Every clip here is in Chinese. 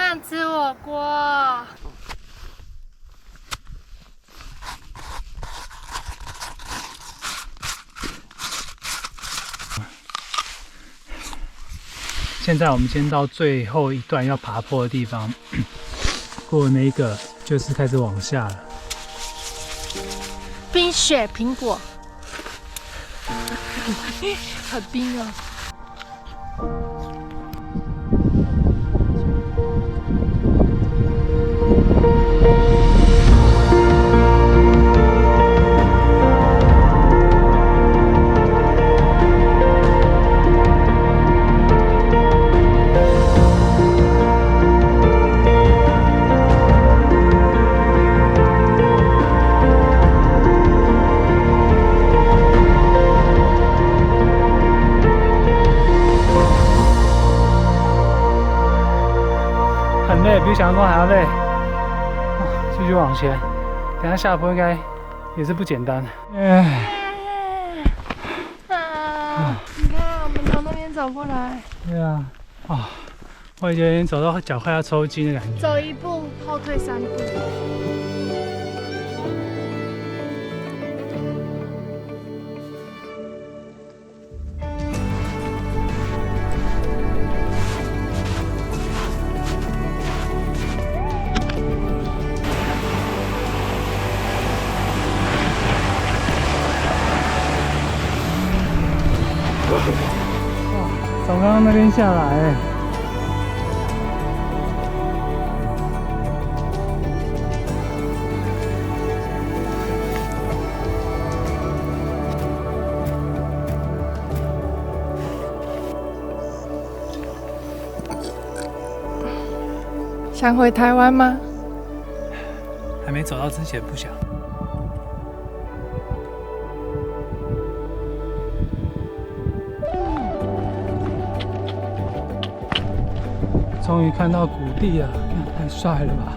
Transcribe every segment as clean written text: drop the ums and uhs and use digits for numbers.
想吃火锅。现在我们先到最后一段要爬坡的地方，过了那一个就是开始往下了。冰雪苹果，好冰哦！很累，比想象中还要累。继续往前，等下下坡应该也是不简单。你看，我们从那边走过来，对啊，我已经走到脚快要抽筋的感觉。走一步后退3步。从刚刚那边下来，想回台湾吗？还没走到之前不想。终于看到谷地了，太帅了吧！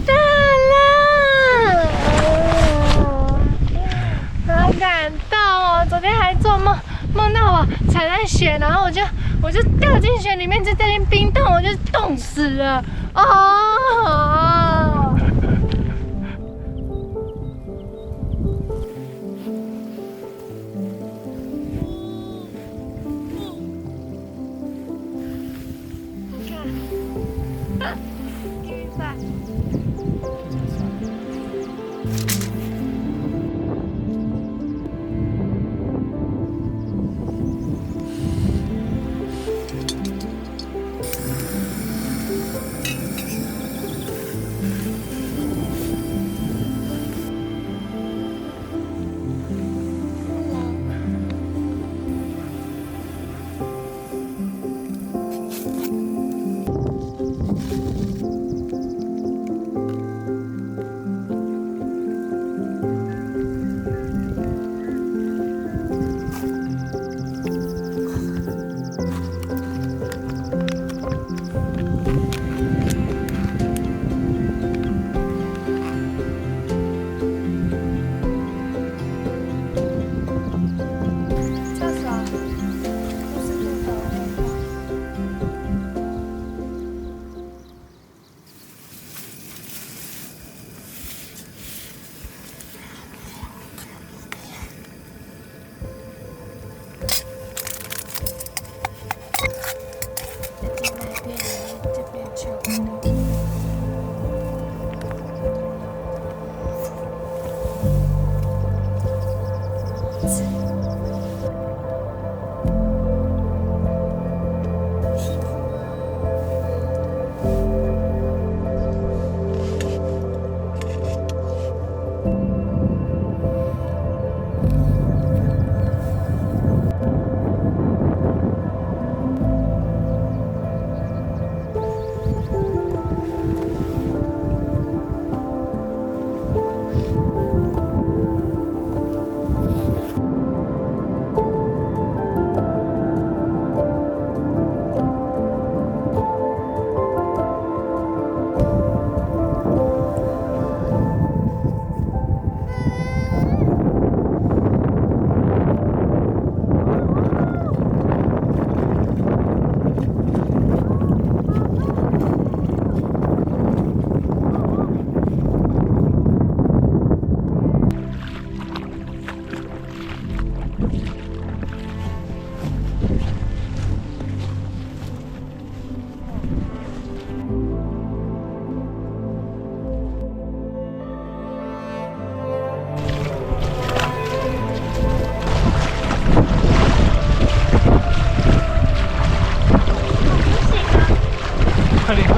到了，好感动哦！昨天还做梦，梦到我踩在雪，然后我就掉进雪里面，就在那冰冻，我就冻死了哦。你看，比赛。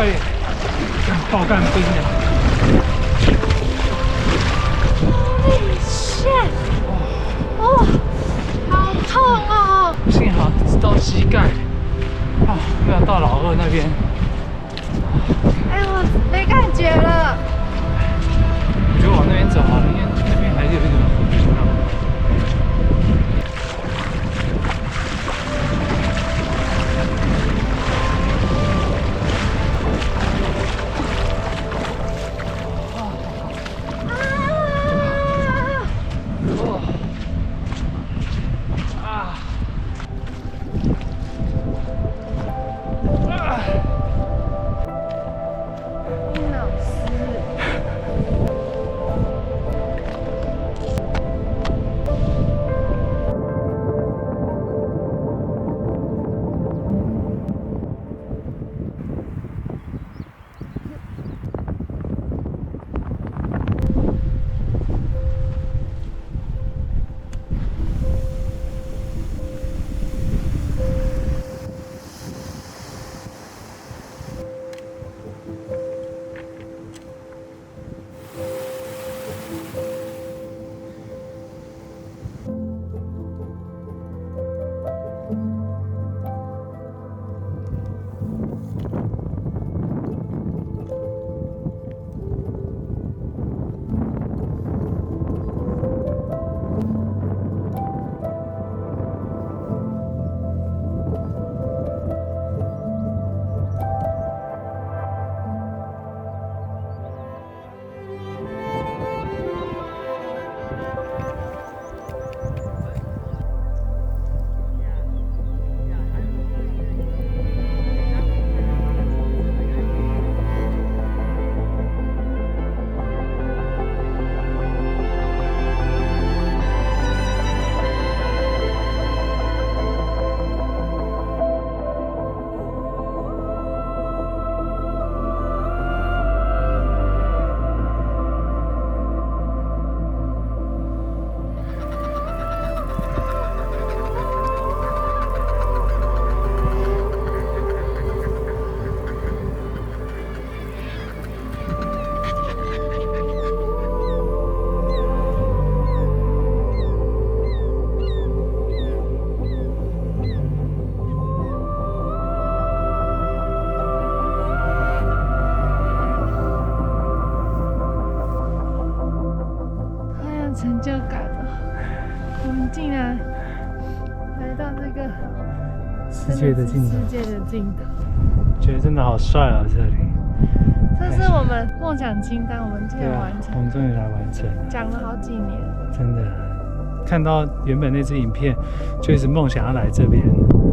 快点，爆干冰的。Holy shit！ 哦，好痛哦！幸好到膝盖，啊，不要到老二那边。哎，我没感觉了。我就往那边走好了，因为那边还是有一点河冰啊。脑丝。成就感哦！我们竟然来到这个世界的尽头，世界的尽头，觉得真的好帅啊！这里，这是我们梦想清单，我们竟然完成，我们终于来完成了，讲了好几年，真的。看到原本那支影片，就一直梦想要来这边，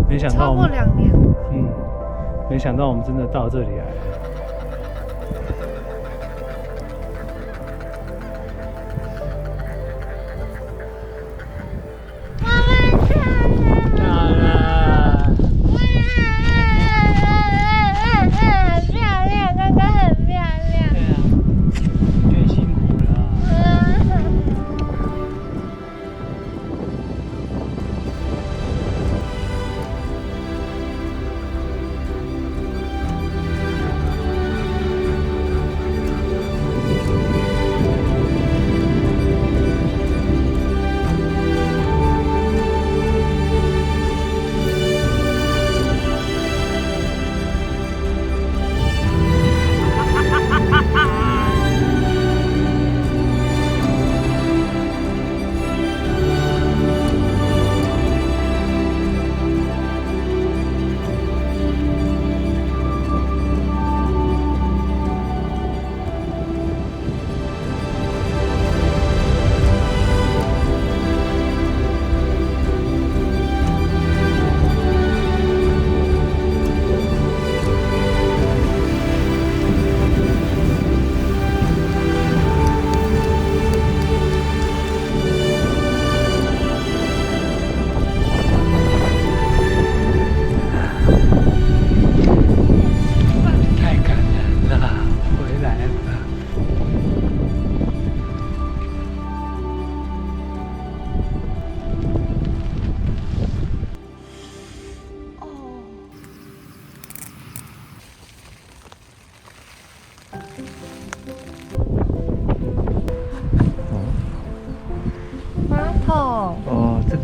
没想到我们超过2年，没想到我们真的到这里来了。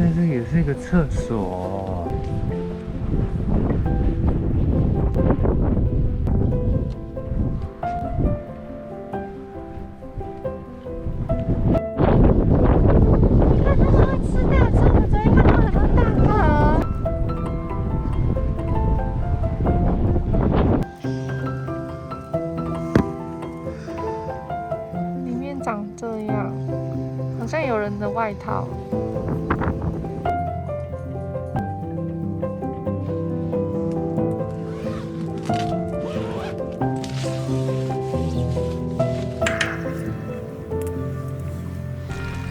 塞，这也是一个厕所。长这样，好像有人的外套。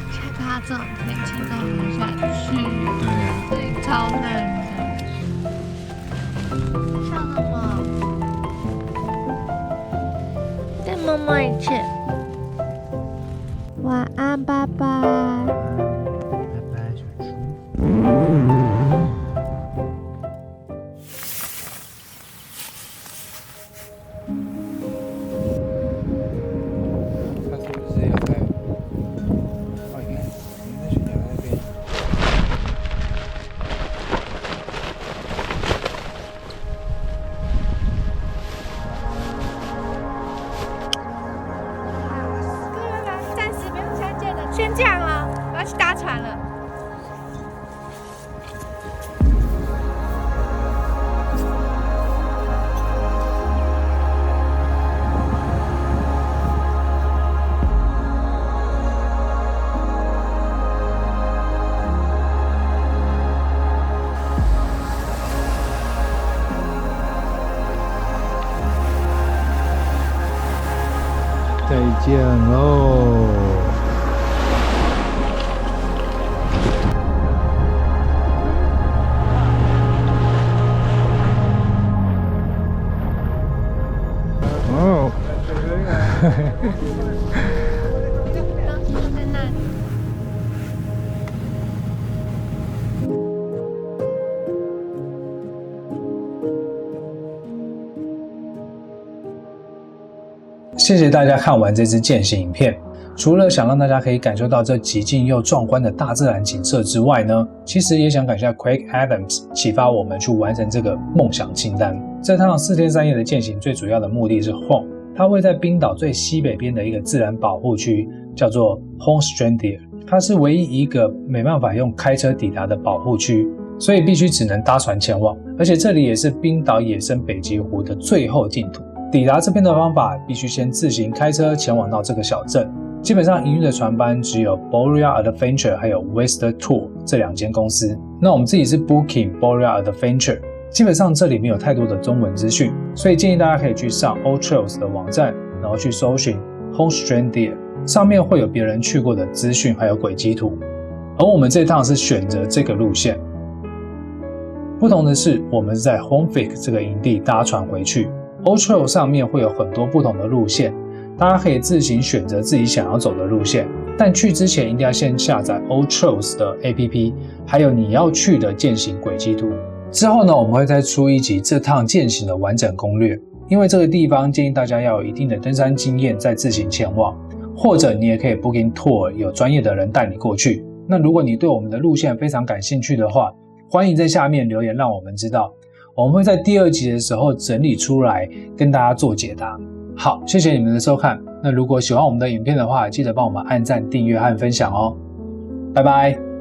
现在它这种天气都不想去，对啊，这里超冷的。笑什么？带妈妈一起。晚安，拜拜。拜拜，小猪。他是不是要带？哦，你看，你在悬崖那边。先这样啊，我要去搭船了。再见喽。哦，当时在那里。谢谢大家看完这支践行影片。除了想让大家可以感受到这极尽又壮观的大自然景色之外呢，其实也想感谢 Craig Adams 启发我们去完成这个梦想清单。这趟4天3夜的践行最主要的目的是 Home， 它位在冰岛最西北边的一个自然保护区，叫做 Holmstrandir， 它是唯一一个没办法用开车抵达的保护区，所以必须只能搭船前往，而且这里也是冰岛野生北极湖的最后净土。抵达这边的方法必须先自行开车前往到这个小镇。基本上营运的船班只有 Boreal Adventure 还有 Western Tour 这2间公司。那我们自己是 Booking Boreal Adventure， 基本上这里没有太多的中文资讯，所以建议大家可以去上 AllTrails 的网站，然后去搜寻 Holmstrandir， 上面会有别人去过的资讯还有轨迹图。而我们这趟是选择这个路线。不同的是，我们是在 Holmvik 这个营地搭船回去。AllTrails 上面会有很多不同的路线，大家可以自行选择自己想要走的路线，但去之前一定要先下载 AllTrails 的 APP， 还有你要去的健行轨迹图。之后呢，我们会再出一集这趟健行的完整攻略，因为这个地方建议大家要有一定的登山经验再自行前往，或者你也可以 Booking Tour， 有专业的人带你过去。那如果你对我们的路线非常感兴趣的话，欢迎在下面留言让我们知道，我们会在第2集的时候整理出来跟大家做解答。好，谢谢你们的收看。那如果喜欢我们的影片的话，记得帮我们按赞、订阅和分享哦。拜拜。